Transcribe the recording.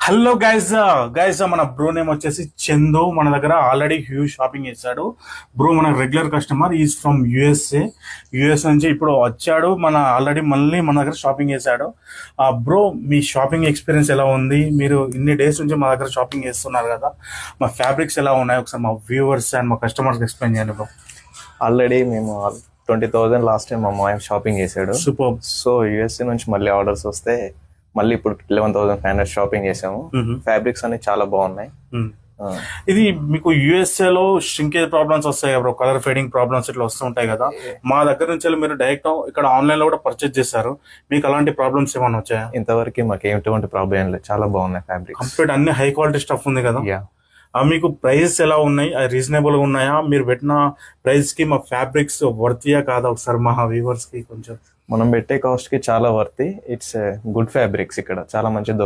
Hello guys guys మన bro name వచ్చేసి చందు. మన దగ్గర ఆల్రెడీ హ్యూజ్ షాపింగ్ చేశాడు. బ్రో మన regular customer, is from USA. US నుంచి ఇప్పుడు వచ్చాడు, ఆల్రెడీ మళ్ళీ మన దగ్గర షాపింగ్ చేశాడు. బ్రో, మీ షాపింగ్ ఎక్స్పీరియన్స్ ఎలా ఉంది? మీరు ఇన్ని డేస్ నుంచి మా దగ్గర షాపింగ్ చేస్తున్నారు కదా, మా ఫ్యాబ్రిక్స్ ఎలా ఉన్నాయి? ఒకసారి మా వ్యూవర్స్ అండ్ మా కస్టమర్స్ ఎక్స్ప్లెయిన్ చేయండి బ్రో. ఆల్రెడీ మేము 20,000 లాస్ట్ టైం మా మాయ షాపింగ్ చేశాడు. సూపర్. సో యుఎస్ఏ నుంచి మళ్ళీ ఆర్డర్స్ వస్తే మళ్ళీ ఇప్పుడు 11,500 షాపింగ్ చేసాము. ఫ్యాబ్రిక్స్ అన్ని చాలా బాగున్నాయి. ఇది మీకు యుఎస్ఏ లో ష్రింకేజ్ ప్రాబ్లమ్స్ వస్తాయి కదా, కలర్ ఫేడింగ్ ప్రాబ్లమ్స్ ఇట్లా వస్తుంటాయి కదా, మా దగ్గర నుంచి మీరు డైరెక్ట్ ఇక్కడ ఆన్లైన్ లో కూడా పర్చేజ్ చేశారు, మీకు అలాంటి ప్రాబ్లమ్స్ ఏమైనా వచ్చాయా? ఇంతవరకు మాకు ఎటువంటి ప్రాబ్లం లేదు, చాలా బాగున్నాయి ఫ్యాబ్రిక్. కంప్లీట్ అన్ని హై క్వాలిటీ స్టఫ్ ఉంది కదా. యా. మీకు ప్రైస్ ఎలా ఉన్నాయి? రీజనబుల్ గా ఉన్నాయా? మీరు పెట్టిన ప్రైస్ కి మా ఫ్యాబ్రిక్స్ వర్తియా కాదా? ఒకసారి మా వ్యూవర్స్ కి కొంచెం. మనం పెట్టే కాస్ట్ కి చాలా వర్తి. ఇట్స్ గుడ్ ఫ్యాబ్రిక్స్, ఇక్కడ చాలా మంచి